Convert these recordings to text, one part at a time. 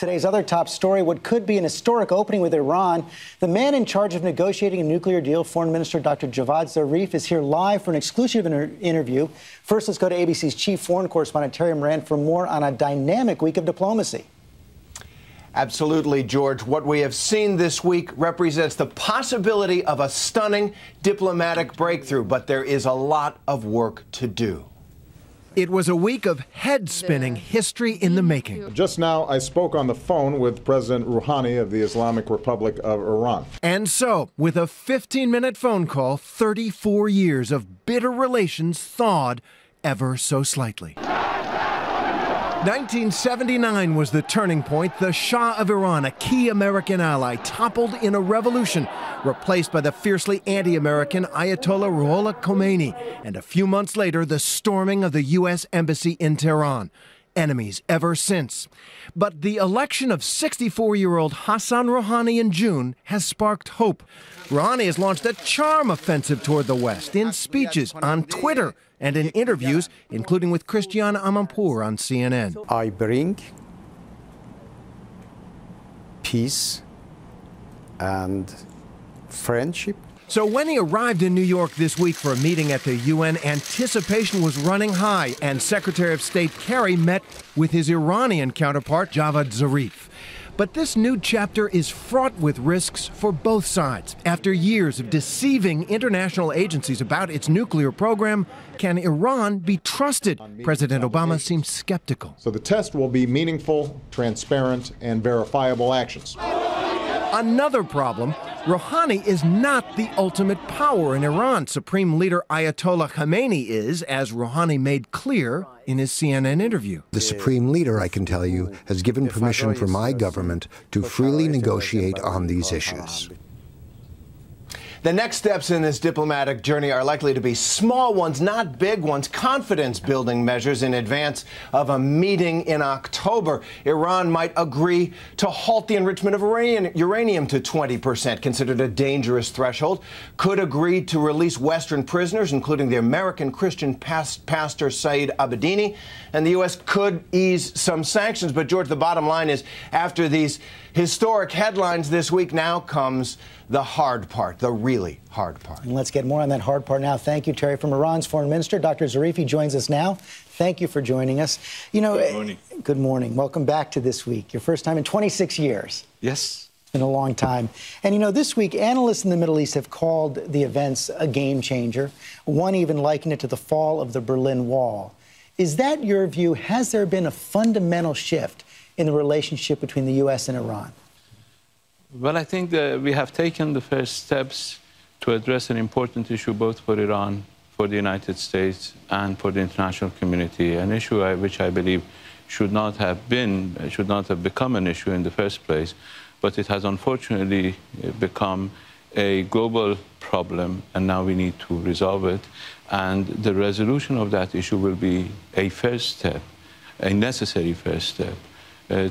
Today's other top story, what could be an historic opening with Iran. The man in charge of negotiating a nuclear deal, Foreign Minister Dr. Javad Zarif, is here live for an exclusive interview. First, let's go to ABC's chief foreign correspondent, Terry Moran, for more on a dynamic week of diplomacy. Absolutely, George. What we have seen this week represents the possibility of a stunning diplomatic breakthrough, but there is a lot of work to do. It was a week of head-spinning history in the making. Just now, I spoke on the phone with President Rouhani of the Islamic Republic of Iran. And so, with a 15-minute phone call, 34 years of bitter relations thawed ever so slightly. 1979 was the turning point. The Shah of Iran, a key American ally, toppled in a revolution, replaced by the fiercely anti-American Ayatollah Ruhollah Khomeini. And a few months later, the storming of the U.S. Embassy in Tehran. Enemies ever since. But the election of 64-year-old Hassan Rouhani in June has sparked hope. Rouhani has launched a charm offensive toward the West in speeches, on Twitter, and in interviews, including with Christiane Amanpour on CNN. I bring peace and friendship. So when he arrived in New York this week for a meeting at the UN, anticipation was running high, and Secretary of State Kerry met with his Iranian counterpart, Javad Zarif. But this new chapter is fraught with risks for both sides. After years of deceiving international agencies about its nuclear program, can Iran be trusted? President Obama seems skeptical. So the test will be meaningful, transparent, and verifiable actions. Another problem, Rouhani is not the ultimate power in Iran. Supreme Leader Ayatollah Khomeini is, as Rouhani made clear in his CNN interview. The Supreme Leader, I can tell you, has given permission for my government to freely negotiate on these issues. The next steps in this diplomatic journey are likely to be small ones, not big ones, confidence-building measures in advance of a meeting in October. Iran might agree to halt the enrichment of uranium to 20%, considered a dangerous threshold, could agree to release Western prisoners, including the American Christian pastor Saeed Abedini, and the U.S. could ease some sanctions. But, George, the bottom line is, after these historic headlines this week, now comes the hard part, the really hard part. And let's get more on that hard part now. Thank you, Terry. From Iran's foreign minister, Dr. Zarif, joins us now. Thank you for joining us. You know, good morning. Good morning. Welcome back to This Week. Your first time in 26 years. Yes. It's been a long time. And, you know, this week, analysts in the Middle East have called the events a game changer. One even likened it to the fall of the Berlin Wall. Is that your view? Has there been a fundamental shift in the relationship between the U.S. and Iran? Well, I think that we have taken the first steps to address an important issue both for Iran, for the United States, and for the international community, an issue which I believe should not have become an issue in the first place, but it has unfortunately become a global problem, and now we need to resolve it. And the resolution of that issue will be a first step, a necessary first step,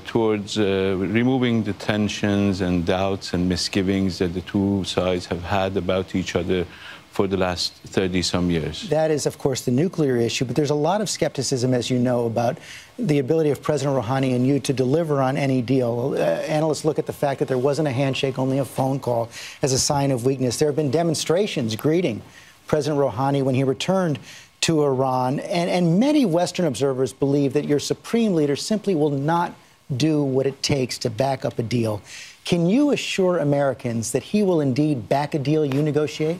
towards removing the tensions and doubts and misgivings that the two sides have had about each other for the last 30-some years. That is, of course, the nuclear issue, but there's a lot of skepticism, as you know, about the ability of President Rouhani and you to deliver on any deal. Analysts look at the fact that there wasn't a handshake, only a phone call, as a sign of weakness. There have been demonstrations greeting President Rouhani when he returned to Iran, and many Western observers believe that your supreme leader simply will not do what it takes to back up a deal. Can you assure Americans that he will indeed back a deal you negotiate?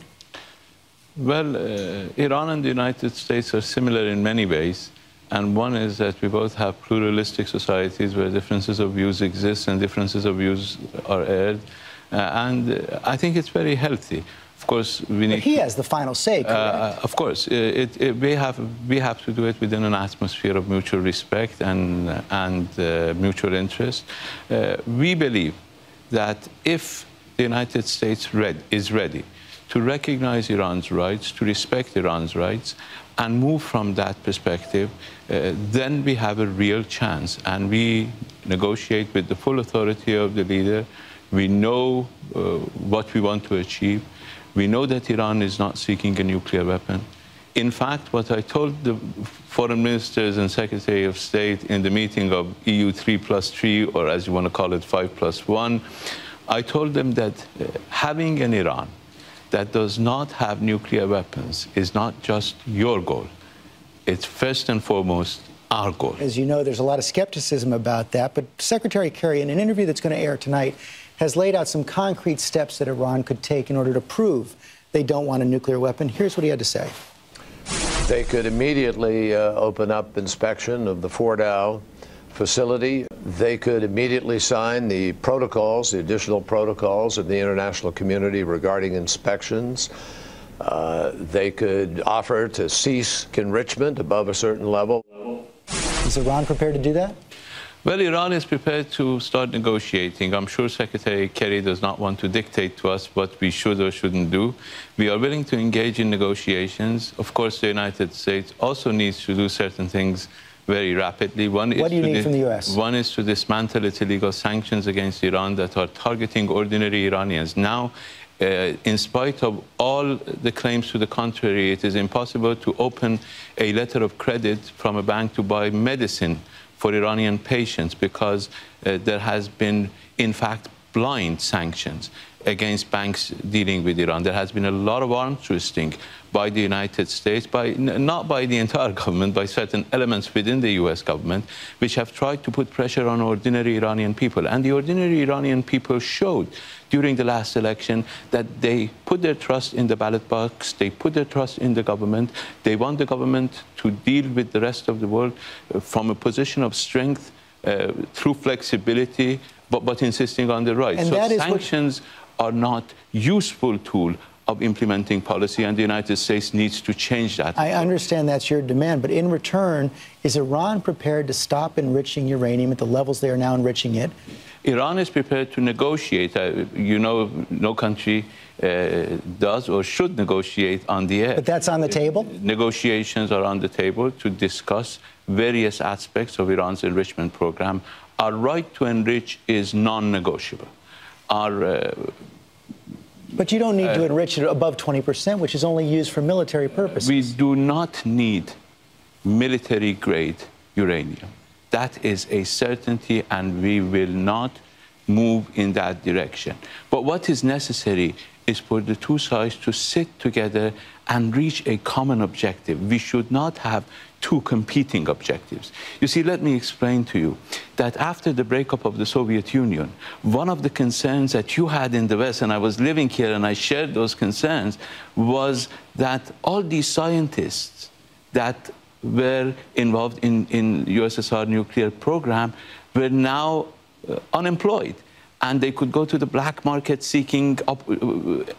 Well, Iran and the United States are similar in many ways. And one is that we both have pluralistic societies where differences of views exist and differences of views are aired. And I think it's very healthy. Of course, we need. But he has the final say, correct? Of course, we have to do it within an atmosphere of mutual respect and mutual interest. We believe that if the United States is ready to recognize Iran's rights, to respect Iran's rights, and move from that perspective, then we have a real chance. And we negotiate with the full authority of the leader. We know what we want to achieve. We know that Iran is not seeking a nuclear weapon. In fact, what I told the foreign ministers and Secretary of State in the meeting of EU 3+3, or as you want to call it, 5+1, I told them that having an Iran that does not have nuclear weapons is not just your goal. It's first and foremost our goal. As you know, there's a lot of skepticism about that, but Secretary Kerry, in an interview that's going to air tonight, has laid out some concrete steps that Iran could take in order to prove they don't want a nuclear weapon. Here's what he had to say. They could immediately open up inspection of the Fordow facility. They could immediately sign the protocols, the additional protocols of the international community regarding inspections. They could offer to cease enrichment above a certain level. Is Iran prepared to do that? Well, Iran is prepared to start negotiating. I'm sure Secretary Kerry does not want to dictate to us what we should or shouldn't do. We are willing to engage in negotiations. Of course, the United States also needs to do certain things very rapidly. What do you need from the U.S.? One is to dismantle its illegal sanctions against Iran that are targeting ordinary Iranians. Now, in spite of all the claims to the contrary, it is impossible to open a letter of credit from a bank to buy medicine for Iranian patients because there has been, in fact, blind sanctions against banks dealing with Iran. There has been a lot of arms twisting by the United States, not by the entire government, by certain elements within the U.S. government, which have tried to put pressure on ordinary Iranian people. And the ordinary Iranian people showed during the last election that they put their trust in the ballot box, they put their trust in the government, they want the government to deal with the rest of the world from a position of strength through flexibility, but insisting on the rights. So sanctions are not useful tool of implementing policy, and the United States needs to change that. I understand that's your demand, but in return, is Iran prepared to stop enriching uranium at the levels they are now enriching it? Iran is prepared to negotiate. You know, no country does or should negotiate on the air. But that's on the table? Negotiations are on the table to discuss various aspects of Iran's enrichment program. Our right to enrich is non-negotiable. But you don't need to enrich it above 20%, which is only used for military purposes. We do not need military-grade uranium. That is a certainty, and we will not move in that direction. But what is necessary is for the two sides to sit together and reach a common objective. We should not have two competing objectives. You see, let me explain to you that after the breakup of the Soviet Union, one of the concerns that you had in the West, and I was living here and I shared those concerns, was that all these scientists that were involved in USSR nuclear program were now unemployed, and they could go to the black market seeking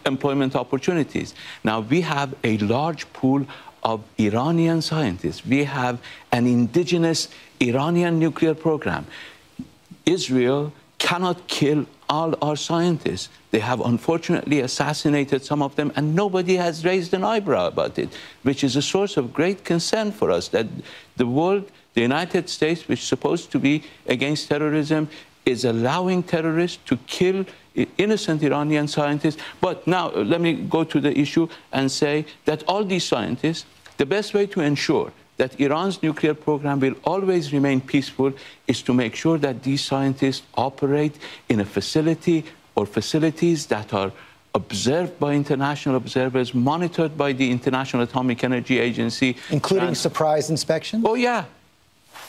employment opportunities. Now, we have a large pool of Iranian scientists. We have an indigenous Iranian nuclear program. Israel cannot kill all our scientists. They have unfortunately assassinated some of them, and nobody has raised an eyebrow about it, which is a source of great concern for us, that the world, the United States, which is supposed to be against terrorism, is allowing terrorists to kill innocent Iranian scientists. But now, let me go to the issue and say that all these scientists, the best way to ensure that Iran's nuclear program will always remain peaceful is to make sure that these scientists operate in a facility or facilities that are observed by international observers, monitored by the International Atomic Energy Agency. Including surprise inspections? Oh, yeah.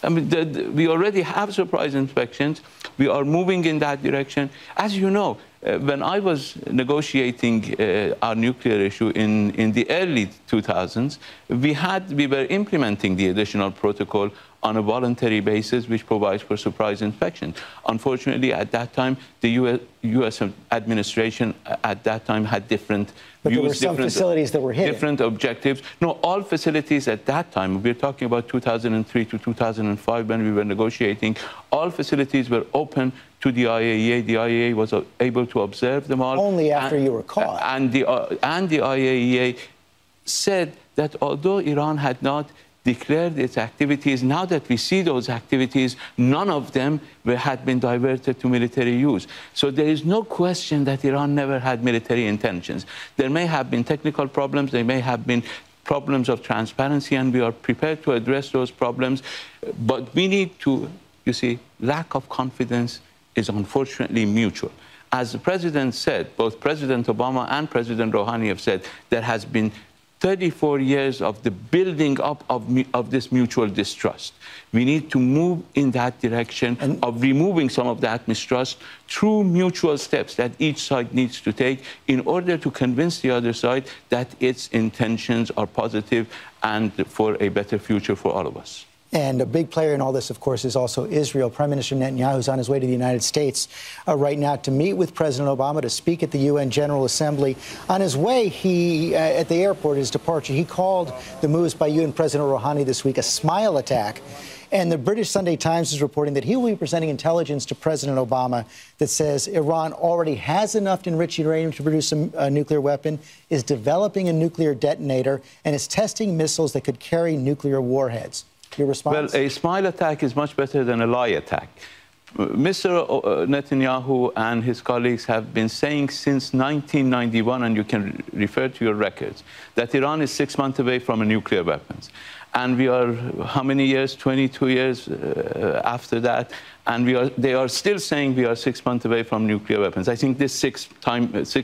I mean, we already have surprise inspections. We are moving in that direction. As you know, when I was negotiating our nuclear issue in the early 2000s, we were implementing the additional protocol on a voluntary basis, which provides for surprise inspection. Unfortunately, at that time, the U.S. administration at that time had different but views, there were some facilities that were hidden. Different objectives. No, all facilities at that time, we're talking about 2003 to 2005 when we were negotiating, all facilities were open to the IAEA. The IAEA was able to observe them all. Only after you were caught. And the IAEA said that although Iran had not declared its activities, now that we see those activities, none of them had been diverted to military use. So there is no question that Iran never had military intentions. There may have been technical problems, there may have been problems of transparency, and we are prepared to address those problems. But we need to, you see, lack of confidence is unfortunately mutual. As the President said, both President Obama and President Rouhani have said, there has been 34 years of the building up of this mutual distrust. We need to move in that direction of removing some of that mistrust through mutual steps that each side needs to take in order to convince the other side that its intentions are positive and for a better future for all of us. And a big player in all this, of course, is also Israel. Prime Minister Netanyahu is on his way to the United States right now to meet with President Obama, to speak at the UN General Assembly. On his way, at the airport, his departure, he called the moves by UN President Rouhani this week a smile attack. And the British Sunday Times is reporting that he will be presenting intelligence to President Obama that says Iran already has enough enriched uranium to produce a nuclear weapon, is developing a nuclear detonator, and is testing missiles that could carry nuclear warheads. Your response? Well, a smile attack is much better than a lie attack. Mr. Netanyahu and his colleagues have been saying since 1991, and you can refer to your records, that Iran is 6 months away from a nuclear weapons. And we are, how many years? 22 years after that. And they are still saying we are 6 months away from nuclear weapons. I think this 6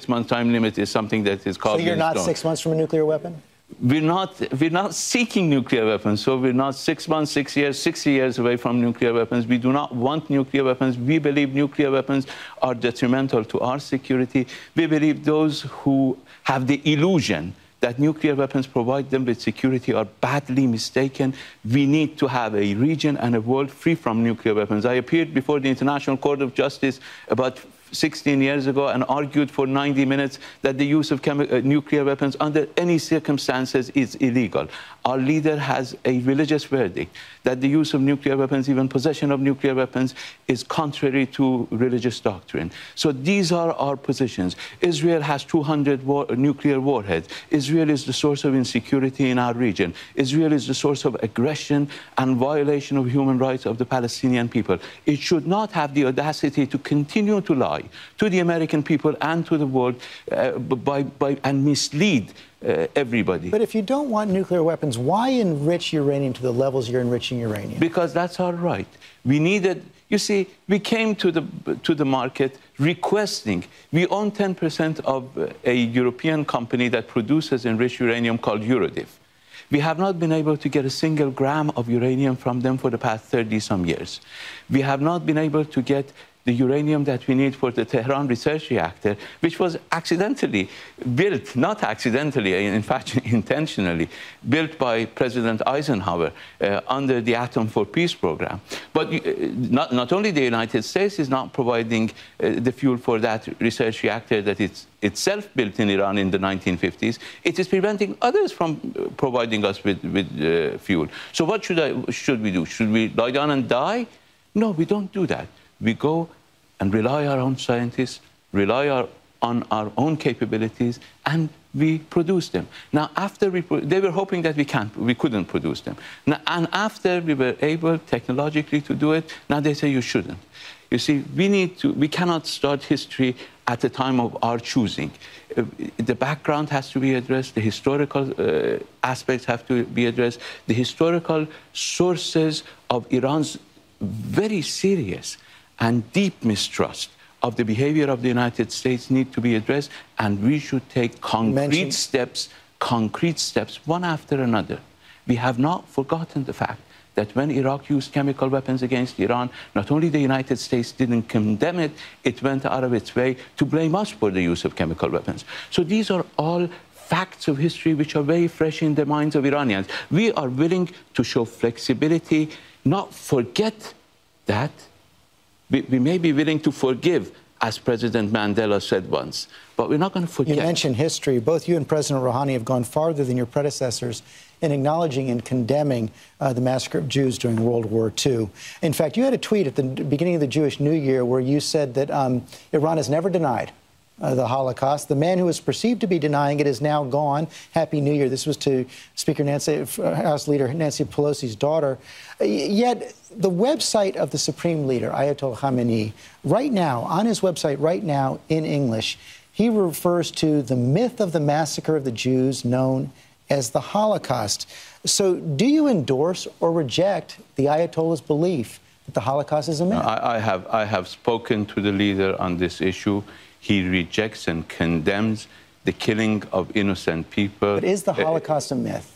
month time limit is something that is called. So you're not 6 months from a nuclear weapon? We're not seeking nuclear weapons, so we're not 6 months, 6 years, 60 years away from nuclear weapons. We do not want nuclear weapons. We believe nuclear weapons are detrimental to our security. We believe those who have the illusion that nuclear weapons provide them with security are badly mistaken. We need to have a region and a world free from nuclear weapons. I appeared before the International Court of Justice about 16 years ago and argued for 90 minutes that the use of nuclear weapons under any circumstances is illegal. Our leader has a religious verdict that the use of nuclear weapons, even possession of nuclear weapons, is contrary to religious doctrine. So these are our positions. Israel has 200 nuclear warheads. Israel is the source of insecurity in our region. Israel is the source of aggression and violation of human rights of the Palestinian people. It should not have the audacity to continue to lie to the American people and to the world and mislead everybody. But if you don't want nuclear weapons, why enrich uranium to the levels you're enriching uranium? Because that's our right. We needed, you see, we came to the market requesting, we own 10% of a European company that produces enriched uranium called Eurodiv. We have not been able to get a single gram of uranium from them for the past 30-some years. We have not been able to get the uranium that we need for the Tehran research reactor, which was accidentally built, not accidentally, in fact, intentionally, built by President Eisenhower under the Atom for Peace program. But not only the United States is not providing the fuel for that research reactor that it's itself built in Iran in the 1950s, it is preventing others from providing us with fuel. So what should we do? Should we lie down and die? No, we don't do that. We go and rely on our own scientists, rely on our own capabilities, and we produce them. Now, after they were hoping that we couldn't produce them. Now, and after we were able technologically to do it, now they say you shouldn't. You see, we cannot start history at the time of our choosing. The background has to be addressed, the historical aspects have to be addressed, the historical sources of Iran's very serious and deep mistrust of the behavior of the United States need to be addressed, and we should take concrete steps, one after another. We have not forgotten the fact that when Iraq used chemical weapons against Iran, not only the United States didn't condemn it, it went out of its way to blame us for the use of chemical weapons. So these are all facts of history which are very fresh in the minds of Iranians. We are willing to show flexibility, not forget that. We may be willing to forgive, as President Mandela said once, but we're not going to forget. You mentioned history. Both you and President Rouhani have gone farther than your predecessors in acknowledging and condemning the massacre of Jews during World War II. In fact, you had a tweet at the beginning of the Jewish New Year where you said that Iran has never denied the Holocaust. The man who was perceived to be denying it is now gone. Happy New Year. This was to Speaker House Leader Nancy Pelosi's daughter. Yet the website of the Supreme Leader, Ayatollah Khamenei, right now, on his website right now in English, he refers to the myth of the massacre of the Jews known as the Holocaust. So do you endorse or reject the Ayatollah's belief that the Holocaust is a myth? I have spoken to the leader on this issue. He rejects and condemns the killing of innocent people. But is the Holocaust a myth?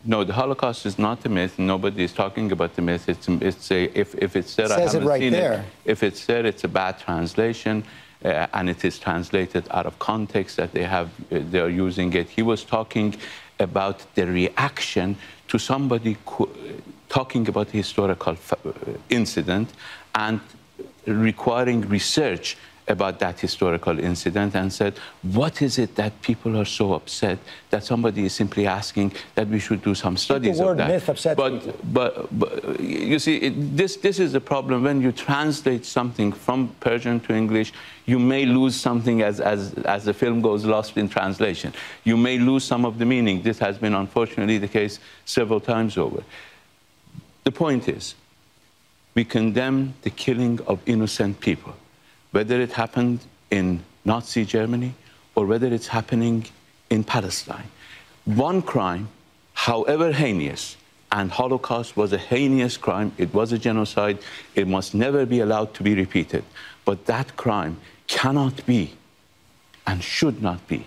No, the Holocaust is not a myth. Nobody is talking about the myth. If it's there, I haven't seen it. If it's there, it's a bad translation, and it is translated out of context that they are using it. He was talking about the reaction to somebody talking about a historical incident and requiring research about that historical incident, and said, what is it that people are so upset that somebody is simply asking that we should do some studies of that? The word myth upsets people. But you see, this is the problem. When you translate something from Persian to English, you may lose something as the film goes lost in translation. You may lose some of the meaning. This has been unfortunately the case several times over. The point is, we condemn the killing of innocent people, whether it happened in Nazi Germany or whether it's happening in Palestine. One crime, however heinous, and Holocaust was a heinous crime, it was a genocide, it must never be allowed to be repeated. But that crime cannot be and should not be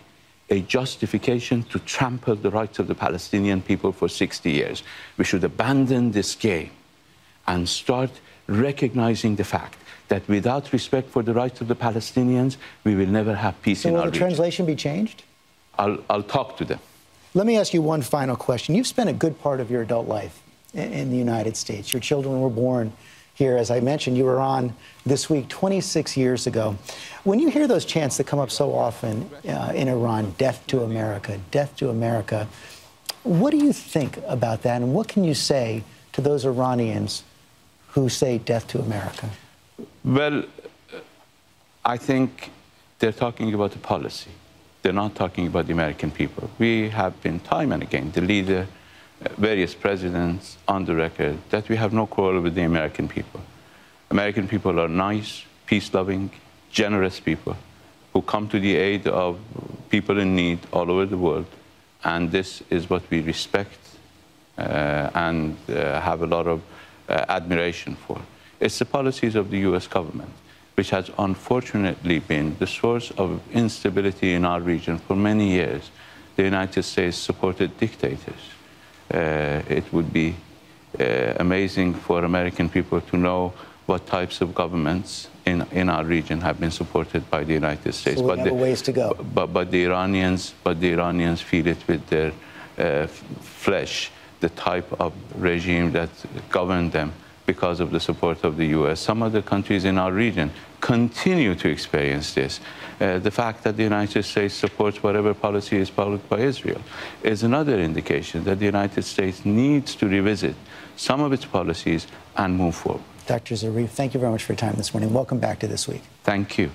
a justification to trample the rights of the Palestinian people for 60 years. We should abandon this game and start recognizing the fact that without respect for the rights of the Palestinians, we will never have peace in our region. Will the translation be changed? I'll talk to them. Let me ask you one final question. You've spent a good part of your adult life in the United States. Your children were born here. As I mentioned, you were on this week 26 years ago. When you hear those chants that come up so often in Iran, death to America, what do you think about that? And what can you say to those Iranians who say death to America? Well, I think they're talking about the policy. They're not talking about the American people. We have been time and again, the leader, various presidents on the record, that we have no quarrel with the American people. American people are nice, peace-loving, generous people who come to the aid of people in need all over the world. And this is what we respect and have a lot of admiration for. It's the policies of the U.S. government, which has unfortunately been the source of instability in our region for many years. The United States supported dictators. It would be amazing for American people to know what types of governments in our region have been supported by the United States. So we have a ways to go. But the Iranians feel it with their flesh, the type of regime that governed them, because of the support of the U.S. Some other countries in our region continue to experience this. The fact that the United States supports whatever policy is followed by Israel is another indication that the United States needs to revisit some of its policies and move forward. Dr. Zarif, thank you very much for your time this morning. Welcome back to This Week. Thank you.